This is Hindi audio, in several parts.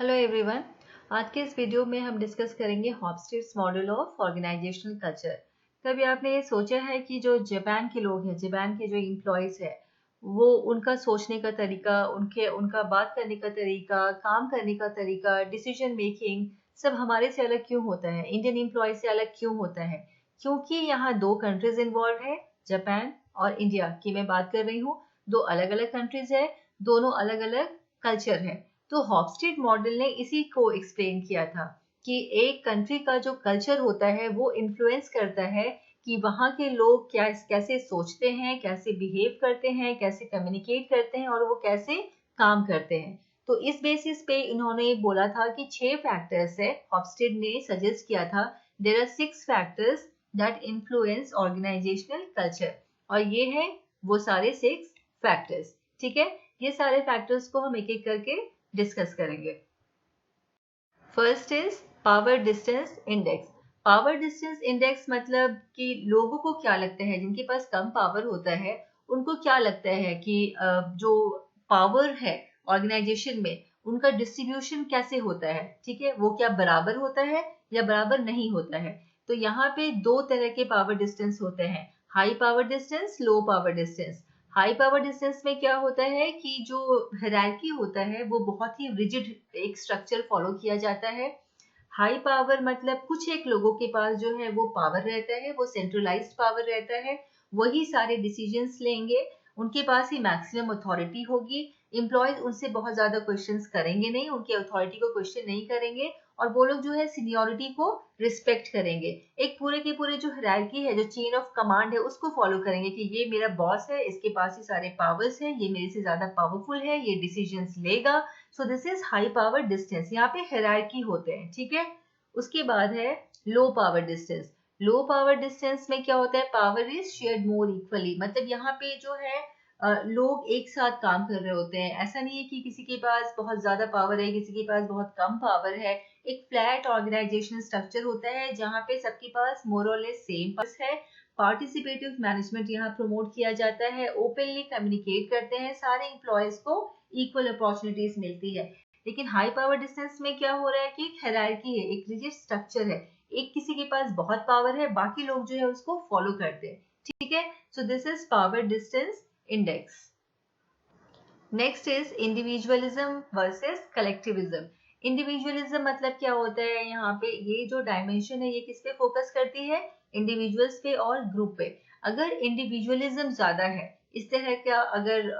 Hello everyone. आज के इस वीडियो में हम डिस्कस करेंगे हॉफस्टीड्स मॉडल ऑफ ऑर्गेनाइजेशनल कल्चर। कभी आपने ये सोचा है कि जो जापान के लोग हैं, जापान के जो एम्प्लॉयज है, वो उनका सोचने का तरीका, उनका बात करने का तरीका, काम करने का तरीका, डिसीजन मेकिंग सब हमारे से अलग क्यों होता है, इंडियन एम्प्लॉय से अलग क्यों होता है? क्योंकि यहाँ दो कंट्रीज इन्वॉल्व है, जापान और इंडिया की मैं बात कर रही हूँ। दो अलग अलग कंट्रीज है, दोनों अलग अलग कल्चर है। तो हॉफस्टीड मॉडल ने इसी को एक्सप्लेन किया था कि एक कंट्री का जो कल्चर होता है वो इन्फ्लुएंस करता है कि वहाँ के लोग क्या कैसे सोचते हैं, कैसे बिहेव करते हैं, कैसे कम्युनिकेट करते हैं और वो कैसे काम करते हैं। तो इस बेसिस पे इन्होंने बोला था कि 6 फैक्टर्स है, हॉफस्टीड ने सजेस्ट किया था। There are 6 factors that influence organisational culture, और ये है वो सारे 6 फैक्टर्स। ठीक है, ये सारे फैक्टर्स को हम एक एक करके डिस्कस करेंगे। First is power distance index. Power distance index मतलब कि लोगों को क्या लगता है, जिनके पास कम पावर होता है उनको क्या लगता है कि जो पावर है ऑर्गेनाइजेशन में उनका डिस्ट्रीब्यूशन कैसे होता है। ठीक है, वो क्या बराबर होता है या बराबर नहीं होता है। तो यहाँ पे दो तरह के पावर डिस्टेंस होते हैं, high power distance, low power distance. High power distance में क्या होता है कि जो हायरार्की होता है वो बहुत ही रिजिड एक स्ट्रक्चर फॉलो किया जाता है। हाई पावर मतलब कुछ एक लोगों के पास जो है वो पावर रहता है, वो सेंट्रलाइज्ड पावर रहता है, वही सारे डिसीजंस लेंगे, उनके पास ही मैक्सिमम अथॉरिटी होगी। एम्प्लॉयज उनसे बहुत ज्यादा क्वेश्चंस करेंगे नहीं, उनकी अथॉरिटी को क्वेश्चन नहीं करेंगे, और वो लोग जो है सीनियोरिटी को रिस्पेक्ट करेंगे। एक पूरे के पूरे जो हायरार्की है, जो चेन ऑफ कमांड है, उसको फॉलो करेंगे कि ये मेरा बॉस है, इसके पास ही सारे पावर्स है, ये मेरे से ज्यादा पावरफुल है, ये डिसीजंस लेगा। सो this is high power distance, यहाँ पे हायरार्की होते हैं। ठीक है, उसके बाद है low power distance. Low power distance में क्या होता है, power is shared more equally, मतलब यहाँ पे जो है लोग एक साथ काम कर रहे होते हैं। ऐसा नहीं है कि किसी के पास बहुत ज्यादा पावर है, किसी के पास बहुत कम पावर है। एक फ्लैट ऑर्गेनाइजेशन स्ट्रक्चर होता है जहाँ पे सबके पास मोर और लेस सेम पावर्स है। पार्टिसिपेटिव मैनेजमेंट यहाँ प्रमोट किया जाता है, ओपनली कम्युनिकेट करते हैं, सारे एम्प्लॉयज को इक्वल अपॉर्चुनिटीज मिलती है। लेकिन हाई पावर डिस्टेंस में क्या हो रहा है कि एक हायरार्की है, एक रिजिड स्ट्रक्चर है, एक किसी के पास बहुत पावर है, बाकी लोग जो है उसको फॉलो करते हैं। ठीक है, सो this is power distance index. Next is individualism versus collectivism. Individualism मतलब क्या होता है, यहाँ पे ये जो डायमेंशन है ये किस पे फोकस करती है, इंडिविजुअल्स पे और ग्रुप पे। अगर इंडिविजुअलिज्म ज्यादा है, इस तरह का अगर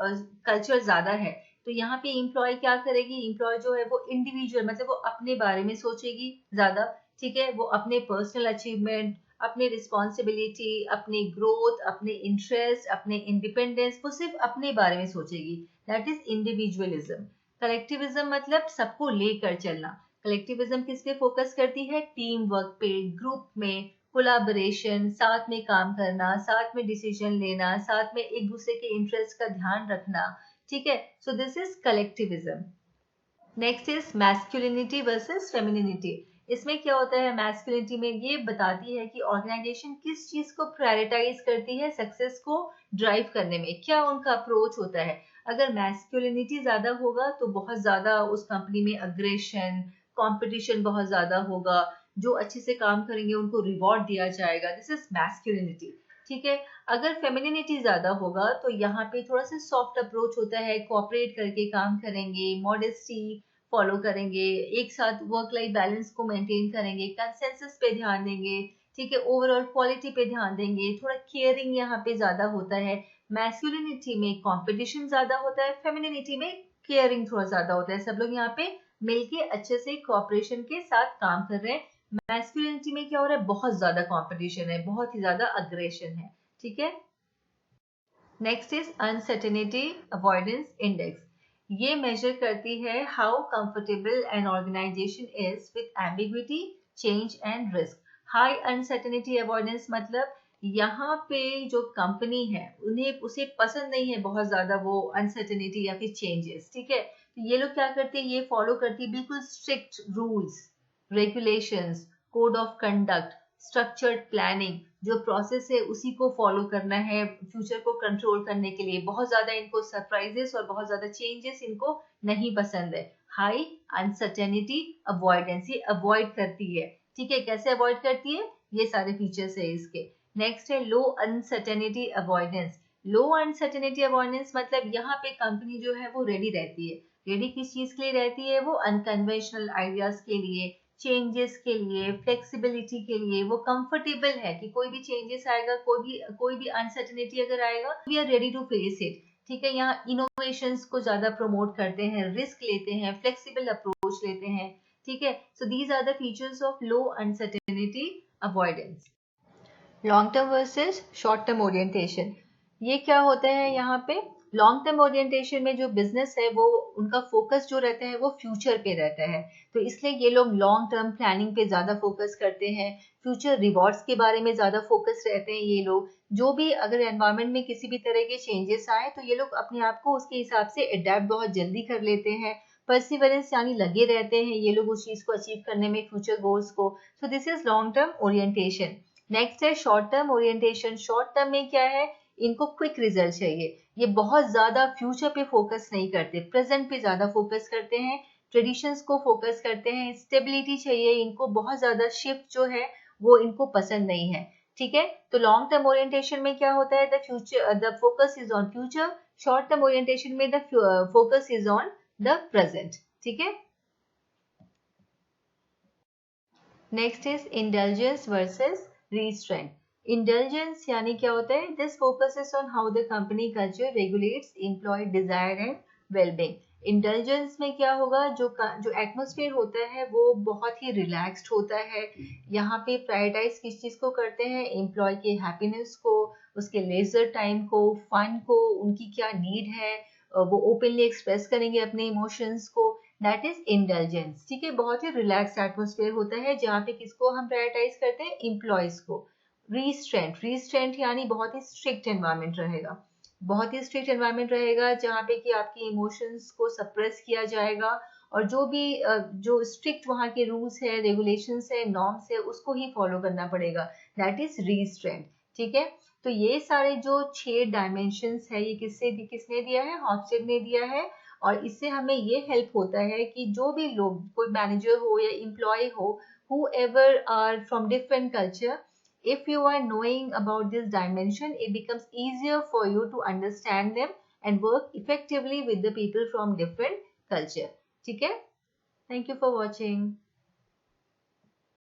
कल्चर ज्यादा है, तो यहाँ पे एम्प्लॉय क्या करेगी, एम्प्लॉय जो है वो इंडिविजुअल मतलब वो अपने बारे में सोचेगी ज्यादा। ठीक है, वो अपने पर्सनल अचीवमेंट, अपने रिस्पॉन्सिबिलिटी, अपने ग्रोथ, अपने इंटरेस्ट, अपने इंडिपेंडेंस, वो सिर्फ अपने बारे में सोचेगी। That is individualism. कलेक्टिविज्म मतलब सबको लेकर चलना। कलेक्टिविज्म किस पे फोकस करती है, टीम वर्क पे, ग्रुप में कोलाबोरेशन, साथ में काम करना, साथ में डिसीजन लेना, साथ में एक दूसरे के इंटरेस्ट का ध्यान रखना। ठीक है, सो this is collectivism. Next is masculinity versus femininity. इसमें क्या होता है, मैस्कुलिनिटी में ये बताती है कि ऑर्गेनाइजेशन किस चीज को प्रायोरिटाइज करती है सक्सेस को ड्राइव करने में, क्या उनका अप्रोच होता है। अगर मैस्कुलिनिटी ज्यादा होगा तो बहुत ज्यादा उस कंपनी में अग्रेशन, कंपटीशन बहुत ज्यादा होगा, जो अच्छे से काम करेंगे उनको रिवॉर्ड दिया जाएगा। This is masculinity. ठीक है, अगर फेमिनिनिटी ज्यादा होगा तो यहाँ पे थोड़ा सा सॉफ्ट अप्रोच होता है, कोऑपरेट करके काम करेंगे, मॉडेस्टी फॉलो करेंगे, एक साथ वर्क लाइफ बैलेंस को मेंटेन करेंगे, कंसेंसस पे ध्यान देंगे। ठीक है, ओवरऑल क्वालिटी पे ध्यान देंगे, थोड़ा केयरिंग यहाँ पे ज्यादा होता है। मैस्कुलिनिटी में कंपटीशन ज्यादा होता है, फेमिनिनिटी में केयरिंग थोड़ा ज्यादा होता है, सब लोग यहाँ पे मिलके अच्छे से कोऑपरेशन के साथ काम कर रहे हैं। मैस्कुलिनिटी में क्या हो रहा है, बहुत ज्यादा कंपटीशन है, बहुत ही ज्यादा अग्रेशन है। ठीक है, next is uncertainty avoidance index. ये मेजर करती है how comfortable an organisation is with ambiguity, change and risk. High uncertainty avoidance मतलब यहाँ पे जो कंपनी है उन्हें उसे पसंद नहीं है बहुत ज्यादा वो अनसर्टेनिटी या फिर चेंजेस। ठीक है, तो ये लोग क्या करते हैं, ये फॉलो करती है बिल्कुल strict rules, regulations, code of conduct, structured planning, जो प्रोसेस है उसी को फॉलो करना है फ्यूचर को कंट्रोल करने के लिए। बहुत ज्यादा इनको सरप्राइजेस और बहुत ज्यादा चेंजेस इनको नहीं पसंद है। हाई अनसर्टेनिटी अवॉइडेंस, ये अवॉइड करती है, ठीक है। कैसे अवॉइड करती है, ये सारे फीचर्स है इसके। नेक्स्ट है लो अनसर्टेनिटी अवॉइडेंस। लो अनसर्टेनिटी अवॉइडेंस मतलब यहाँ पे कंपनी जो है वो रेडी रहती है। रेडी किस चीज के लिए रहती है, वो अनकन्वेंशनल आइडियाज के लिए, चेंजेस के लिए, फ्लेक्सिबिलिटी के लिए। वो कंफर्टेबल है कि कोई भी चेंजेस आएगा, कोई भी अनसर्टेनिटी अगर आएगा, we are ready to face it, ठीक है। यहाँ इनोवेशंस को ज्यादा प्रमोट करते हैं, रिस्क लेते हैं, फ्लेक्सिबल अप्रोच लेते हैं, ठीक है। So these are the features of low uncertainty avoidance. Long term versus short term orientation, ये क्या होता है यहाँ पे, लॉन्ग टर्म ओरिएंटेशन में जो बिजनेस है वो उनका फोकस जो रहता है वो फ्यूचर पे रहता है, तो इसलिए ये लोग लॉन्ग टर्म प्लानिंग पे ज्यादा फोकस करते हैं, फ्यूचर रिवॉर्ड्स के बारे में ज्यादा फोकस रहते हैं ये लोग। जो भी अगर एनवायरमेंट में किसी भी तरह के चेंजेस आए तो ये लोग अपने आप को उसके हिसाब से अडेप्ट बहुत जल्दी कर लेते हैं, परसिवरेंस यानी लगे रहते हैं ये लोग उस चीज को अचीव करने में, फ्यूचर गोल्स को। So this is long term orientation. Next है short term orientation. Short term में क्या है, इनको क्विक रिजल्ट चाहिए, ये बहुत ज्यादा फ्यूचर पे फोकस नहीं करते, प्रेजेंट पे ज्यादा फोकस करते हैं, ट्रेडिशंस को फोकस करते हैं, स्टेबिलिटी चाहिए इनको, बहुत ज्यादा शिफ्ट जो है वो इनको पसंद नहीं है, ठीक है। तो लॉन्ग टर्म ओरिएंटेशन में क्या होता है, the future, the focus is on future. Short term orientation में the focus is on the present, ठीक है। Next is indulgence versus restraint. Indulgence यानी क्या होता है, this focuses on how the company culture regulates employee desire and wellbeing. Indulgence में क्या होगा, जो एटमोसफेयर होता है वो बहुत ही रिलैक्स्ड होता है। यहाँ पे प्रायोरिटाइज किस चीज को करते हैं, एम्प्लॉय के हैप्पीनेस को, उसके लेजर टाइम को, फन को, उनकी क्या नीड है, वो ओपनली एक्सप्रेस करेंगे अपने इमोशंस को, दैट इज इंटेलिजेंस, ठीक है। बहुत ही रिलैक्स एटमोसफेयर होता है जहाँ पे किसको हम प्रायोरिटाइज करते हैं, एम्प्लॉयज को। रीस्ट्रेंट यानी बहुत ही स्ट्रिक्ट एनवायरमेंट रहेगा, बहुत ही स्ट्रिक्ट एनवायरमेंट रहेगा जहाँ पे कि आपके इमोशंस को सप्रेस किया जाएगा, और जो भी जो स्ट्रिक्ट वहाँ के रूल्स है, रेगुलेशंस है, नॉर्म्स है, उसको ही फॉलो करना पड़ेगा, दैट इज रीस्ट्रेंट, ठीक है। तो ये सारे जो 6 डायमेंशंस है, ये किसने दिया है, हॉफस्टेड ने दिया है। और इससे हमें ये हेल्प होता है कि जो भी लोग, कोई मैनेजर हो या एम्प्लॉय हो, whoever are from different culture, if you are knowing about this dimension, it becomes easier for you to understand them and work effectively with the people from different culture, ठीक है। Thank you for watching.